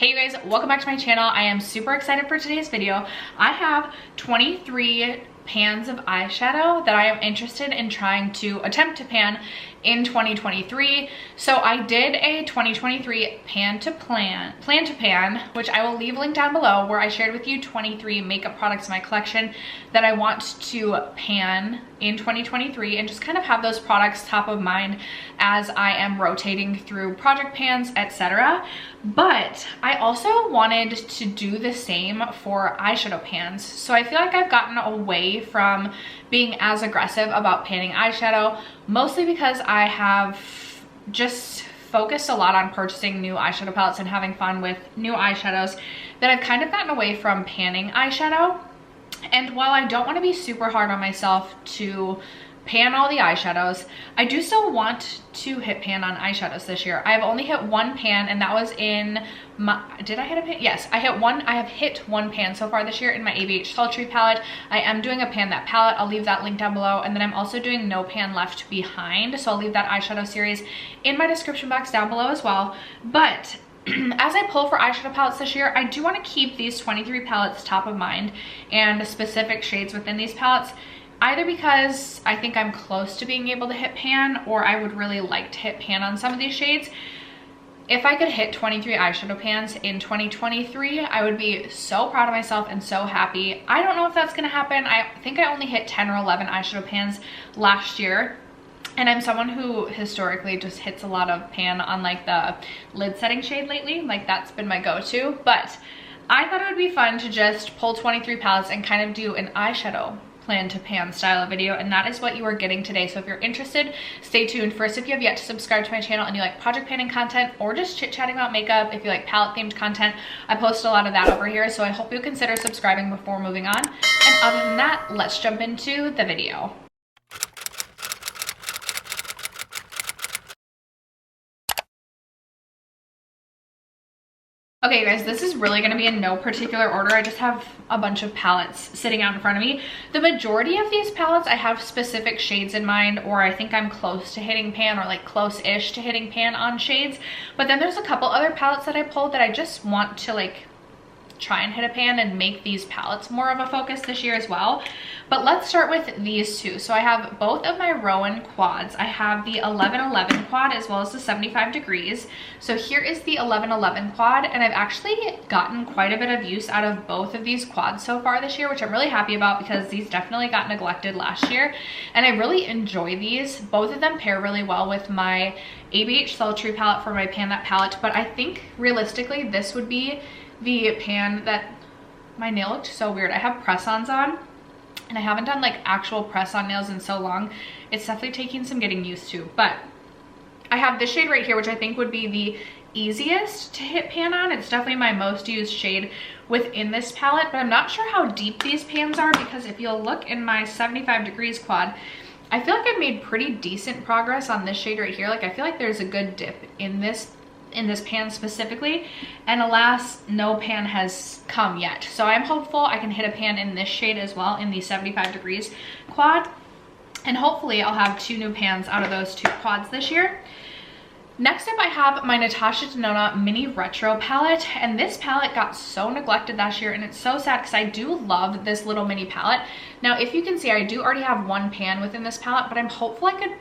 Hey you guys, welcome back to my channel. I am super excited for today's video. I have 23 pans of eyeshadow that I am interested in trying to attempt to pan in 2023. So I did a 2023 plan to pan, which I will leave linked down below, where I shared with you 23 makeup products in my collection that I want to pan in 2023 and just kind of have those products top of mind as I am rotating through project pans, etc. But I also wanted to do the same for eyeshadow pans. So I feel like I've gotten away from being as aggressive about panning eyeshadow, mostly because I have just focused a lot on purchasing new eyeshadow palettes and having fun with new eyeshadows, that I've kind of gotten away from panning eyeshadow. And while I don't want to be super hard on myself to pan all the eyeshadows, I do still want to hit pan on eyeshadows this year. I've only hit one pan, and that was in my, did I hit a pan? Yes, I have hit one pan so far this year in my ABH Sultry palette. I am doing a pan that palette. I'll leave that link down below, and then I'm also doing no pan left behind, so I'll leave that eyeshadow series in my description box down below as well. But as I pull for eyeshadow palettes this year, I do want to keep these 23 palettes top of mind and specific shades within these palettes, either because I think I'm close to being able to hit pan, or I would really like to hit pan on some of these shades. If I could hit 23 eyeshadow pans in 2023, I would be so proud of myself and so happy. I don't know if that's going to happen. I think I only hit 10 or 11 eyeshadow pans last year. And I'm someone who historically just hits a lot of pan on like the lid setting shade lately. Like that's been my go-to. But I thought it would be fun to just pull 23 palettes and kind of do an eyeshadow plan to pan style of video, and that is what you are getting today. So if you're interested, stay tuned. First, if you have yet to subscribe to my channel and you like project panning content or just chit-chatting about makeup, if you like palette themed content, I post a lot of that over here, so I hope you consider subscribing before moving on. And other than that, let's jump into the video. Okay guys, this is really going to be in no particular order. I just have a bunch of palettes sitting out in front of me. The majority of these palettes, I have specific shades in mind, or I think I'm close to hitting pan, or like close-ish to hitting pan on shades. But then there's a couple other palettes that I pulled that I just want to like try and hit a pan and make these palettes more of a focus this year as well. But let's start with these two. So I have both of my Roen Quads. I have the 1111 quad as well as the 75 degrees. So here is the 1111 quad, and I've actually gotten quite a bit of use out of both of these quads so far this year, which I'm really happy about because these definitely got neglected last year, and I really enjoy these. Both of them pair really well with my ABH Sultry palette for my pan that palette, but I think realistically this would be the pan that, my nail looked so weird. I have press-ons on, and I haven't done like actual press-on nails in so long. It's definitely taking some getting used to, but I have this shade right here, which I think would be the easiest to hit pan on. It's definitely my most used shade within this palette, but I'm not sure how deep these pans are, because if you'll look in my 75 degrees quad, I feel like I've made pretty decent progress on this shade right here. Like I feel like there's a good dip in this pan specifically, and alas, no pan has come yet. So I'm hopeful I can hit a pan in this shade as well, in the 75 degrees quad, and hopefully I'll have 2 new pans out of those 2 quads this year. Next up, I have my Natasha Denona Mini Retro palette, and this palette got so neglected last year, and it's so sad because I do love this little mini palette. Now, if you can see, I do already have 1 pan within this palette, but I'm hopeful I could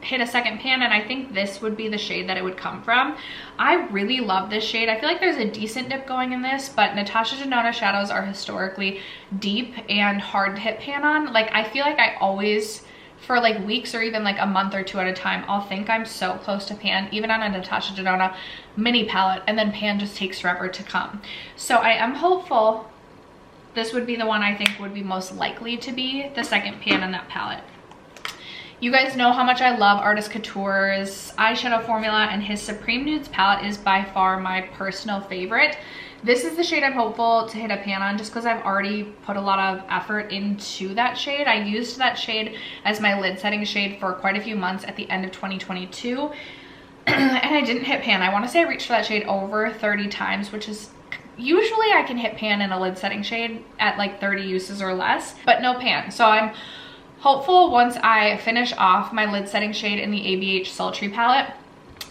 hit a second pan, and I think this would be the shade that it would come from. I really love this shade. I feel like there's a decent dip going in this, but Natasha Denona shadows are historically deep and hard to hit pan on. Like I feel like I always, for like weeks or even like a month or 2 at a time, I'll think I'm so close to pan, even on a Natasha Denona mini palette, and then pan just takes forever to come. So I am hopeful this would be the one I think would be most likely to be the second pan in that palette. You guys know how much I love Artist Couture's eyeshadow formula, and his Supreme Nudes palette is by far my personal favorite. This is the shade I'm hopeful to hit a pan on, just because I've already put a lot of effort into that shade. I used that shade as my lid setting shade for quite a few months at the end of 2022, and I didn't hit pan. I want to say I reached for that shade over 30 times, which is usually I can hit pan in a lid setting shade at like 30 uses or less, but no pan. So I'm hopeful once I finish off my lid setting shade in the ABH Sultry palette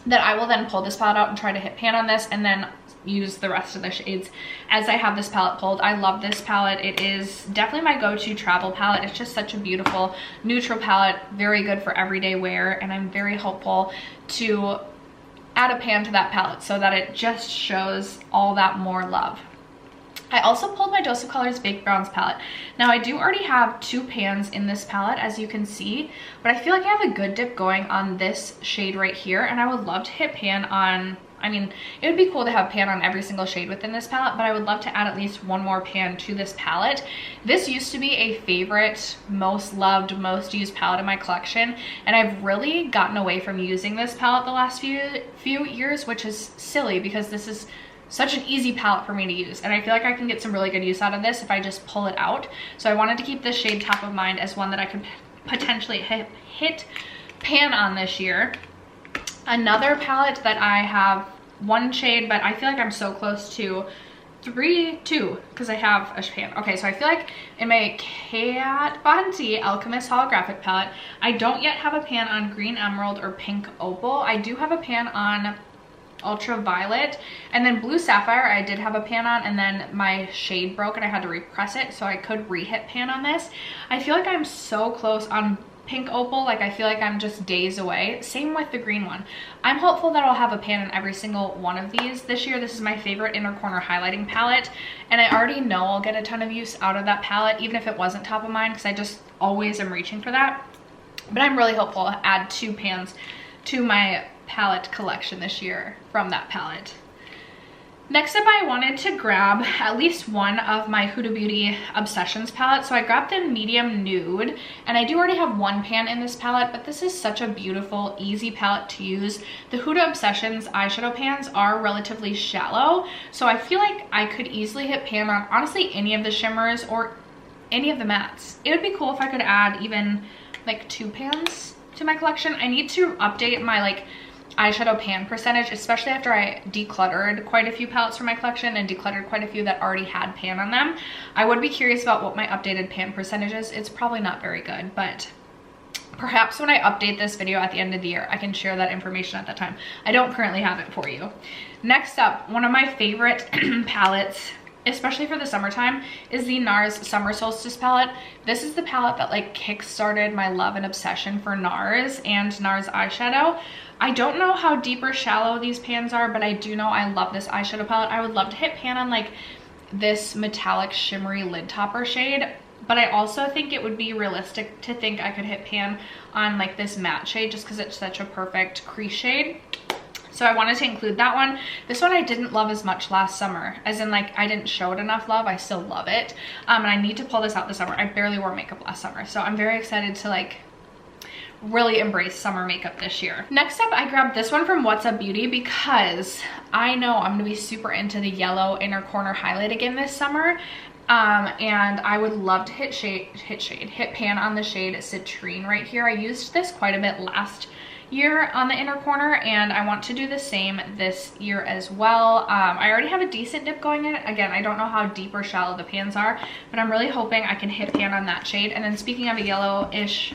that I will then pull this palette out and try to hit pan on this, and then use the rest of the shades as I have this palette pulled. I love this palette. It is definitely my go-to travel palette. It's just such a beautiful neutral palette, very good for everyday wear, and I'm very hopeful to add a pan to that palette so that it just shows all that more love. I also pulled my Dose of Colors Baked Browns palette. Now I do already have 2 pans in this palette, as you can see, but I feel like I have a good dip going on this shade right here, and I would love to hit pan on, I mean, it would be cool to have pan on every single shade within this palette, but I would love to add at least one more pan to this palette. This used to be a favorite, most loved, most used palette in my collection, and I've really gotten away from using this palette the last few years, which is silly because this is such an easy palette for me to use, and I feel like I can get some really good use out of this if I just pull it out. So I wanted to keep this shade top of mind as one that I could potentially hit pan on this year. Another palette that I have 1 shade, but I feel like I'm so close to 2 because I have a pan. Okay, so I feel like in my Kat Von D Alchemist holographic palette, I don't yet have a pan on green emerald or pink opal. I do have a pan on ultraviolet, and then blue sapphire I did have a pan on, and then my shade broke and I had to repress it, so I could re-hit pan on this. I feel like I'm so close on pink opal, like I feel like I'm just days away. Same with the green one. I'm hopeful that I'll have a pan in every single one of these this year. This is my favorite inner corner highlighting palette, and I already know I'll get a ton of use out of that palette, even if it wasn't top of mind, because I just always am reaching for that. But I'm really hopeful to add 2 pans to my palette collection this year from that palette. Next up, I wanted to grab at least one of my Huda Beauty Obsessions palette. So I grabbed the medium nude, and I do already have 1 pan in this palette, but this is such a beautiful, easy palette to use. The Huda Obsessions eyeshadow pans are relatively shallow, so I feel like I could easily hit pan on honestly any of the shimmers or any of the mattes. It would be cool if I could add even like 2 pans to my collection. I need to update my like eyeshadow pan percentage, especially after I decluttered quite a few palettes from my collection and decluttered quite a few that already had pan on them. I would be curious about what my updated pan percentage is. It's probably not very good, but perhaps when I update this video at the end of the year, I can share that information at that time. I don't currently have it for you. Next up, one of my favorite palettes, especially for the summertime, is the NARS Summer Solstice palette. This is the palette that like kick-started my love and obsession for NARS and NARS eyeshadow. I don't know how deep or shallow these pans are, but I do know I love this eyeshadow palette. I would love to hit pan on like this metallic shimmery lid topper shade, but I also think it would be realistic to think I could hit pan on like this matte shade just because it's such a perfect crease shade. So I wanted to include that one. This one I didn't love as much last summer, as in like I didn't show it enough love. I still love it, and I need to pull this out this summer. I barely wore makeup last summer, so I'm very excited to like really embrace summer makeup this year. Next up, I grabbed this one from What's Up Beauty because I know I'm gonna be super into the yellow inner corner highlight again this summer. And I would love to hit pan on the shade Citrine right here. I used this quite a bit last year on the inner corner, and I want to do the same this year as well. I already have a decent dip going in. Again, I don't know how deep or shallow the pans are, but I'm really hoping I can hit pan on that shade. And then speaking of a yellowish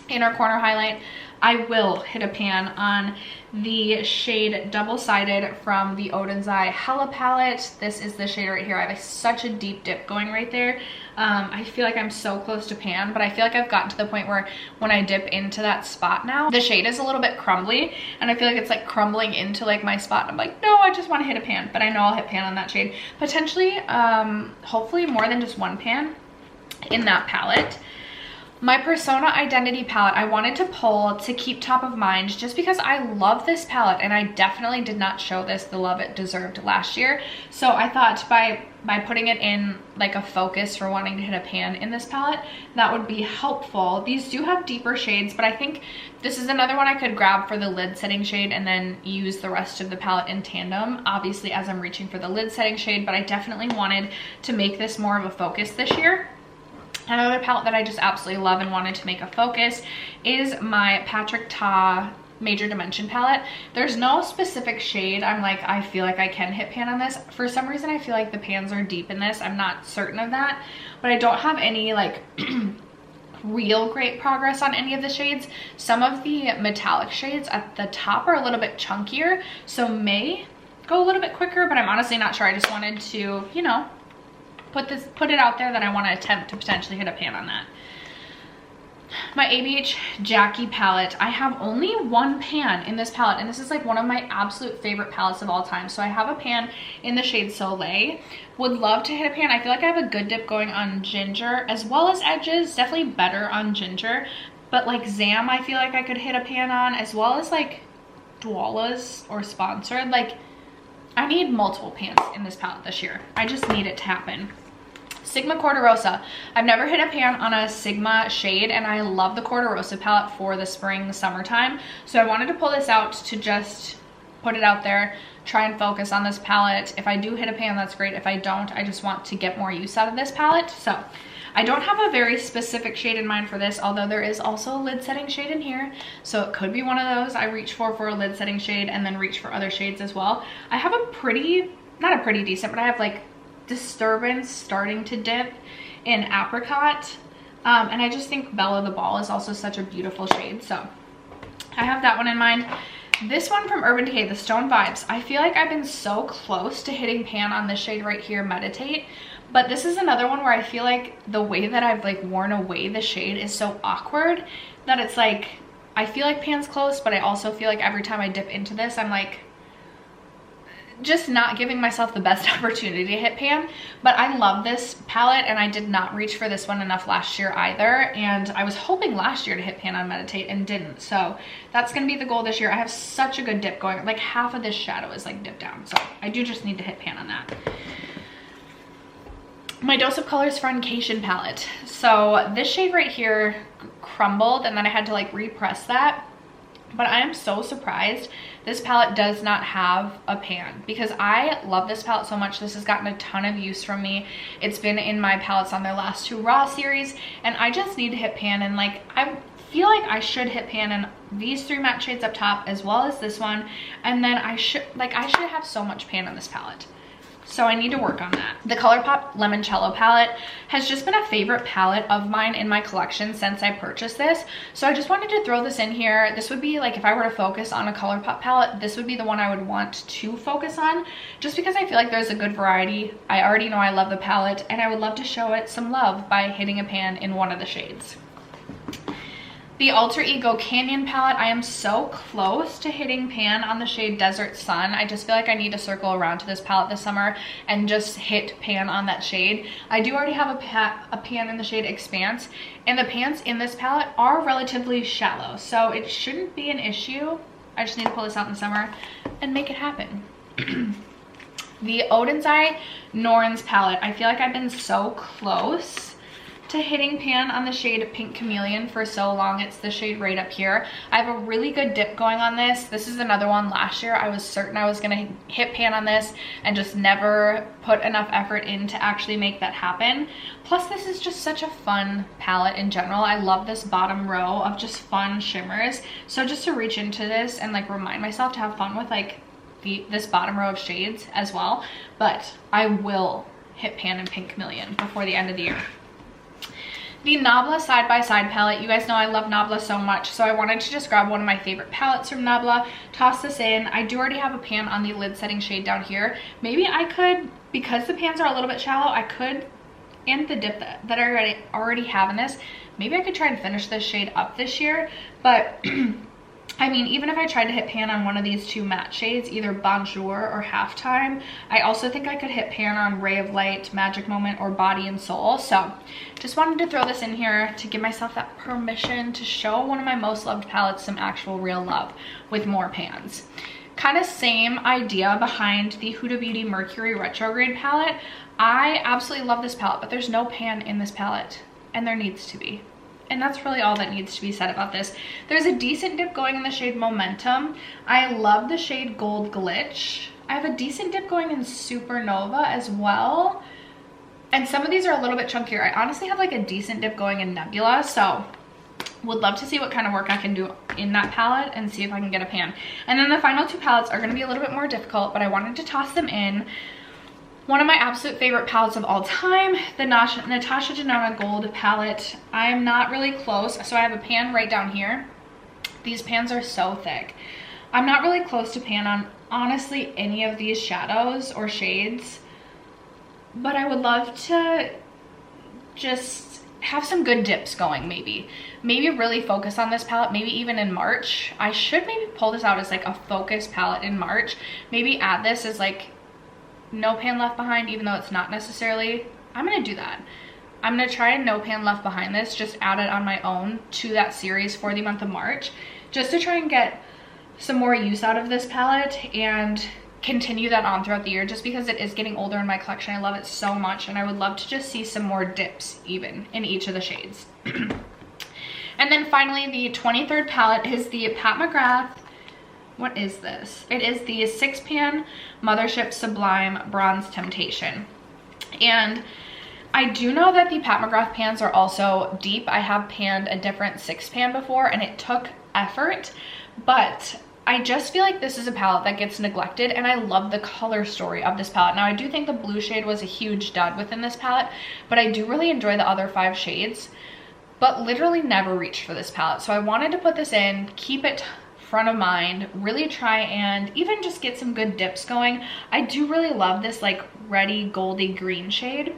inner corner highlight, I will hit a pan on the shade Double Sided from the Oden's Eye Hela palette. This is the shade right here. I have such a deep dip going right there. I feel like I'm so close to pan, but I feel like I've gotten to the point where when I dip into that spot now, the shade is a little bit crumbly, and I feel like it's like crumbling into like my spot. And I'm like, no, I just want to hit a pan, but I know I'll hit pan on that shade. Potentially, hopefully more than just 1 pan in that palette. My Persona Identity palette, I wanted to pull to keep top of mind just because I love this palette, and I definitely did not show this the love it deserved last year. So I thought by putting it in like a focus for wanting to hit a pan in this palette, that would be helpful. These do have deeper shades, but I think this is another one I could grab for the lid setting shade and then use the rest of the palette in tandem, obviously as I'm reaching for the lid setting shade, but I definitely wanted to make this more of a focus this year. Another palette that I just absolutely love and wanted to make a focus is my Patrick Ta Major Dimension palette. There's no specific shade I'm like, I feel like I can hit pan on this. For some reason, I feel like the pans are deep in this. I'm not certain of that, but I don't have any like real great progress on any of the shades. Some of the metallic shades at the top are a little bit chunkier, so may go a little bit quicker, but I'm honestly not sure. I just wanted to, you know, put it out there that I want to attempt to potentially hit a pan on that. My ABH Jackie palette. I have only one pan in this palette, and this is like one of my absolute favorite palettes of all time. So I have a pan in the shade Soleil. Would love to hit a pan. I feel like I have a good dip going on ginger as well as edges. Definitely better on ginger. But like Zam, I feel like I could hit a pan on, as well as like Dwala's or Sponsored. Like, I need multiple pans in this palette this year. I just need it to happen. Sigma Cor De Rosa. I've never hit a pan on a Sigma shade, and I love the Cor De Rosa palette for the spring, summertime. So I wanted to pull this out to just put it out there, try and focus on this palette. If I do hit a pan, that's great. If I don't, I just want to get more use out of this palette. So I don't have a very specific shade in mind for this, although there is also a lid setting shade in here. So it could be one of those I reach for a lid setting shade and then reach for other shades as well. I have a pretty, not a pretty decent, but I have like Disturbance starting to dip in Apricot. And I just think Bella the Ball is also such a beautiful shade. So I have that one in mind. This one from Urban Decay, the Stone Vibes. I feel like I've been so close to hitting pan on this shade right here, Meditate. But this is another one where I feel like the way that I've like worn away the shade is so awkward that it's like, I feel like pan's close, but I also feel like every time I dip into this, I'm like, just not giving myself the best opportunity to hit pan. But I love this palette, and I did not reach for this one enough last year either, and I was hoping last year to hit pan on Meditate and didn't. So that's gonna be the goal this year. I have such a good dip going, like half of this shadow is like dipped down, so I do just need to hit pan on that. My Dose of Colors Friendcation palette. So this shade right here crumbled, and then I had to like repress that. But I am so surprised this palette does not have a pan, because I love this palette so much. This has gotten a ton of use from me. It's been in my palettes on their last 2 Raw series, and I just need to hit pan. And like, I feel like I should hit pan in these 3 matte shades up top as well as this one, and then I should have so much pan on this palette. So I need to work on that. The Colourpop Lemonciello palette has just been a favorite palette of mine in my collection since I purchased this. So I just wanted to throw this in here. This would be like, if I were to focus on a Colourpop palette, this would be the one I would want to focus on, just because I feel like there's a good variety. I already know I love the palette, and I would love to show it some love by hitting a pan in one of the shades. The Alter Ego Canyon palette, I am so close to hitting pan on the shade Desert Sun. I just feel like I need to circle around to this palette this summer and just hit pan on that shade. I do already have a pan in the shade Expanse, and the pans in this palette are relatively shallow, so it shouldn't be an issue. I just need to pull this out in the summer and make it happen. The Oden's Eye Norns palette, I feel like I've been so close to hitting pan on the shade Pink Chameleon for so long. It's the shade right up here. I have a really good dip going on this. This is another one last year I was certain I was gonna hit pan on this and just never put enough effort in to actually make that happen. Plus, this is just such a fun palette in general. I love this bottom row of just fun shimmers. So just to reach into this and like remind myself to have fun with like this bottom row of shades as well. But I will hit pan in Pink Chameleon before the end of the year. The Nabla Side by Side palette. You guys know I love Nabla so much, so I wanted to just grab one of my favorite palettes from Nabla, toss this in. I do already have a pan on the lid setting shade down here. Maybe I could, because the pans are a little bit shallow, I could, and the dip that I already have in this, maybe I could try and finish this shade up this year. But I mean, even if I tried to hit pan on one of these 2 matte shades, either Bonjour or Halftime, I also think I could hit pan on Ray of Light, Magic Moment, or Body and Soul. So just wanted to throw this in here to give myself that permission to show one of my most loved palettes some actual real love with more pans. Kind of same idea behind the Huda Beauty Mercury Retrograde palette. I absolutely love this palette, but there's no pan in this palette, and there needs to be. And that's really all that needs to be said about this. There's a decent dip going in the shade Momentum. I love the shade Gold Glitch. I have a decent dip going in Supernova as well. And some of these are a little bit chunkier. I honestly have like a decent dip going in Nebula, so would love to see what kind of work I can do in that palette and see if I can get a pan. And then the final 2 palettes are gonna be a little bit more difficult, but I wanted to toss them in. One of my absolute favorite palettes of all time, the Natasha Denona Gold palette. I'm not really close, so I have a pan right down here. These pans are so thick. I'm not really close to pan on honestly any of these shadows or shades, but I would love to just have some good dips going. Maybe really focus on this palette, maybe even in March. I should maybe pull this out as like a focus palette in March. Maybe add this as like no pan left behind, even though it's not necessarily. I'm gonna do that. I'm gonna try and no pan left behind this, just add it on my own to that series for the month of March, just to try and get some more use out of this palette and continue that on throughout the year, just because it is getting older in my collection. I love it so much, and I would love to just see some more dips even in each of the shades. And then finally, the 23rd palette is the Pat McGrath. What is this? It is the 6-pan Mothership Sublime Bronze Temptation. And I do know that the Pat McGrath pans are also deep. I have panned a different 6-pan before, and it took effort, but I just feel like this is a palette that gets neglected, and I love the color story of this palette. Now, I do think the blue shade was a huge dud within this palette, but I do really enjoy the other 5 shades, but literally never reached for this palette. So I wanted to put this in, keep it front of mind, really try and even just get some good dips going. I do really love this like reddy goldy green shade,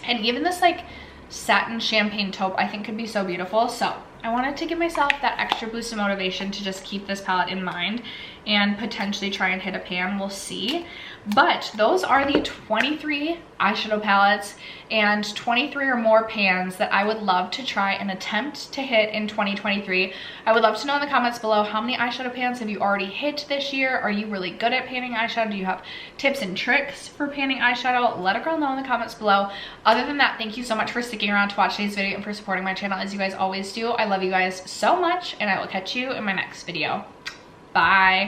and even this like satin champagne taupe I think could be so beautiful. So I wanted to give myself that extra boost of motivation to just keep this palette in mind and potentially try and hit a pan. We'll see. But those are the 23 eyeshadow palettes and 23 or more pans that I would love to try and attempt to hit in 2023. I would love to know in the comments below, how many eyeshadow pans have you already hit this year? Are you really good at panning eyeshadow? Do you have tips and tricks for panning eyeshadow? Let a girl know in the comments below. Other than that, thank you so much for sticking around to watch today's video and for supporting my channel as you guys always do. I love you guys so much, and I will catch you in my next video. Bye.